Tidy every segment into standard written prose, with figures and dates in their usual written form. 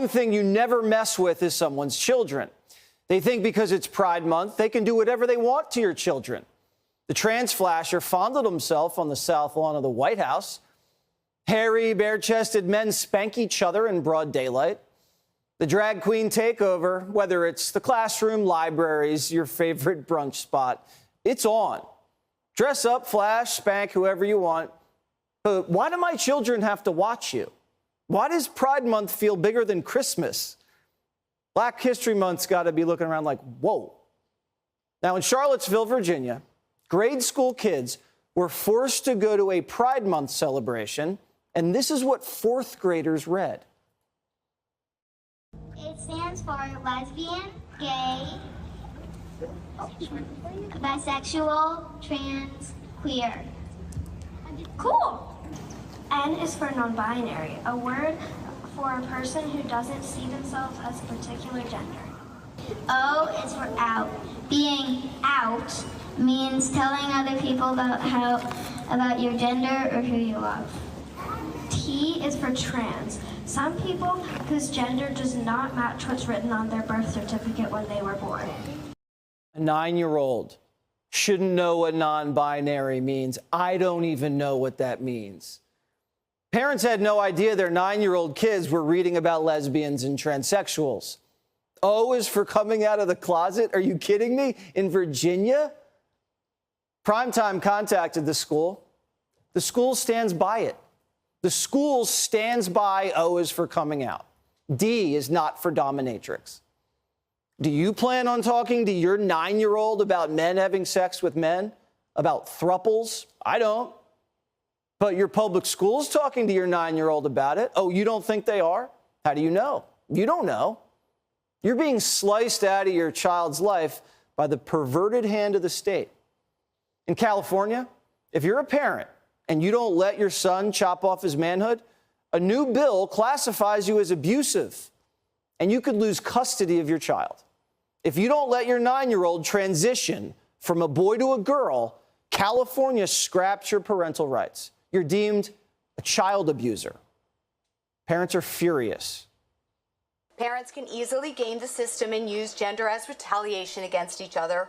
one thing you never mess with is someone's children. They think because it's Pride Month, they can do whatever they want to your children. The trans flasher fondled himself on the south lawn of the White House. Hairy, bare-chested men spank each other in broad daylight. The drag queen takeover, whether it's the classroom, libraries, your favorite brunch spot, it's on. Dress up, flash, spank whoever you want. But why do my children have to watch you? Why does Pride Month feel bigger than Christmas? Black History Month's got to be looking around like, whoa. Now, in Charlottesville, Virginia, grade school kids were forced to go to a Pride Month celebration, and this is what fourth graders read. It stands for lesbian, gay, bisexual, trans, queer. Cool! N is for non-binary, a word for a person who doesn't see themselves as a particular gender. O is for out. Being out means telling other people about your gender or who you love. T is for trans, some people whose gender does not match what's written on their birth certificate when they were born. A 9-year-old shouldn't know what non-binary means. I don't even know what that means. Parents had no idea their 9-year-old kids were reading about lesbians and transsexuals. O is for coming out of the closet. Are you kidding me? In Virginia? Primetime contacted the school. The school stands by it. The school stands by O is for coming out. D is not for dominatrix. Do you plan on talking to your 9-year-old about men having sex with men? About thruples? I don't. But your public school's talking to your 9-year-old about it. Oh, you don't think they are? How do you know? You don't know. You're being sliced out of your child's life by the perverted hand of the state. In California, if you're a parent and you don't let your son chop off his manhood, a new bill classifies you as abusive, and you could lose custody of your child. If you don't let your 9-year-old transition from a boy to a girl, California scraps your parental rights. You're deemed a child abuser. Parents are furious. Parents can easily game the system and use gender as retaliation against each other.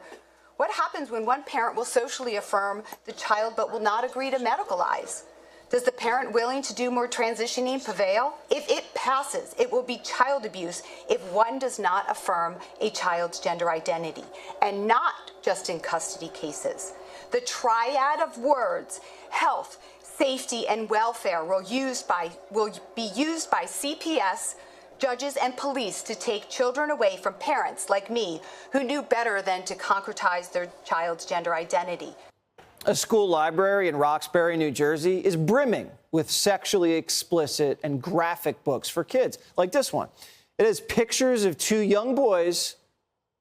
What happens when one parent will socially affirm the child but will not agree to medicalize? Does the parent willing to do more transitioning prevail? If it passes, it will be child abuse if one does not affirm a child's gender identity, and not just in custody cases. The triad of words, health, safety, and welfare will be used by CPS, judges, and police to take children away from parents like me who knew better than to concretize their child's gender identity. A school library in Roxbury, New Jersey, is brimming with sexually explicit and graphic books for kids, like this one. It has pictures of 2 young boys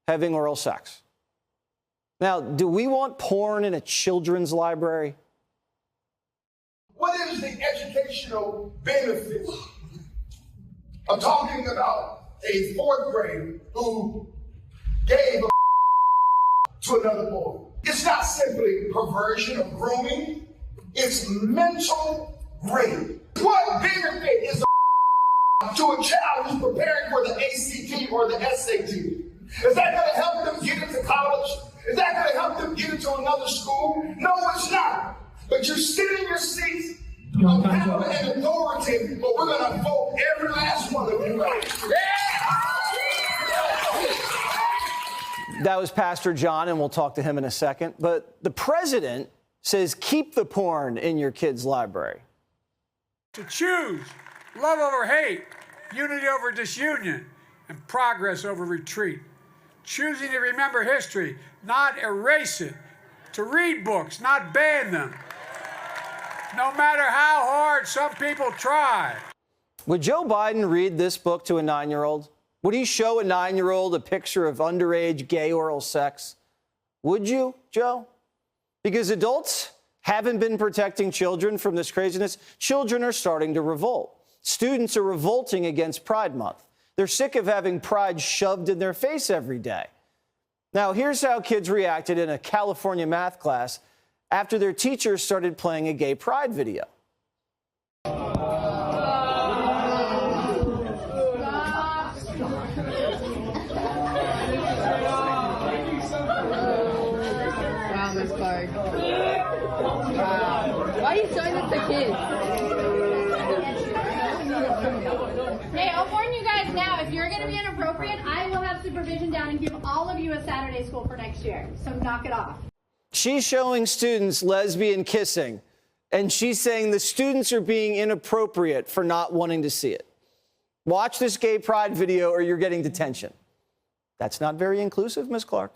having oral sex. Now, do we want porn in a children's library? What is the educational benefit of talking about a 4th grader who gave a to another boy? It's not simply perversion or grooming. It's mental rape. What benefit is to a child who's preparing for the ACT or the SAT? Is that going to help them get into college? Is that going to help them get into another school? No, it's not. But you sit in your seats of power and authority, but we're going to vote every last one of you out. That was Pastor John, and we'll talk to him in a second. But the president says keep the porn in your kids' library. To choose love over hate, unity over disunion, and progress over retreat. Choosing to remember history, not erase it. To read books, not ban them. No matter how hard some people try. Would Joe Biden read this book to a 9-year-old? Would he show a 9-year-old a picture of underage gay oral sex? Would you, Joe? Because adults haven't been protecting children from this craziness. Children are starting to revolt. Students are revolting against Pride Month. They're sick of having pride shoved in their face every day. Now, here's how kids reacted in a California math class after their teacher started playing a gay pride video. Wow, Miss Clark. Wow. Why are you showing this to kids? Hey, I'll warn you guys now, if you're going to be inappropriate, I will have supervision down and give all of you a Saturday school for next year. So knock it off. She's showing students lesbian kissing, and she's saying the students are being inappropriate for not wanting to see it. Watch this gay pride video or you're getting detention. That's not very inclusive, Ms. Clark.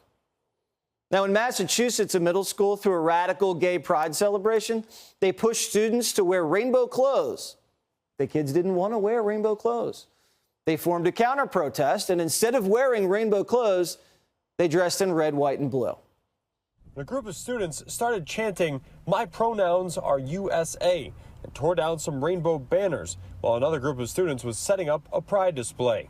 Now, in Massachusetts, a middle school threw a radical gay pride celebration. They pushed students to wear rainbow clothes. The kids didn't want to wear rainbow clothes. They formed a counter-protest, and instead of wearing rainbow clothes, they dressed in red, white, and blue. A group of students started chanting, "My pronouns are USA," and tore down some rainbow banners, while another group of students was setting up a pride display.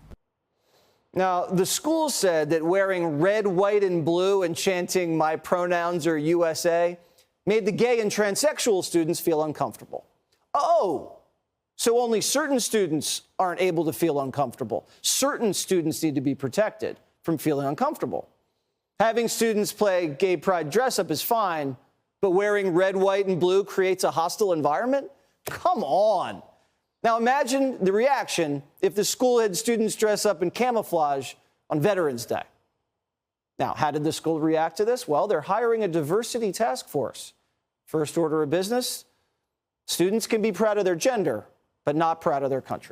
Now, the school said that wearing red, white, and blue and chanting "My pronouns are USA" made the gay and transsexual students feel uncomfortable. Oh, so only certain students aren't able to feel uncomfortable. Certain students need to be protected from feeling uncomfortable. Having students play gay pride dress up is fine, but wearing red, white, and blue creates a hostile environment? Come on. Now imagine the reaction if the school had students dress up in camouflage on Veterans Day. Now, how did the school react to this? Well, they're hiring a diversity task force. First order of business, students can be proud of their gender, but not proud of their country.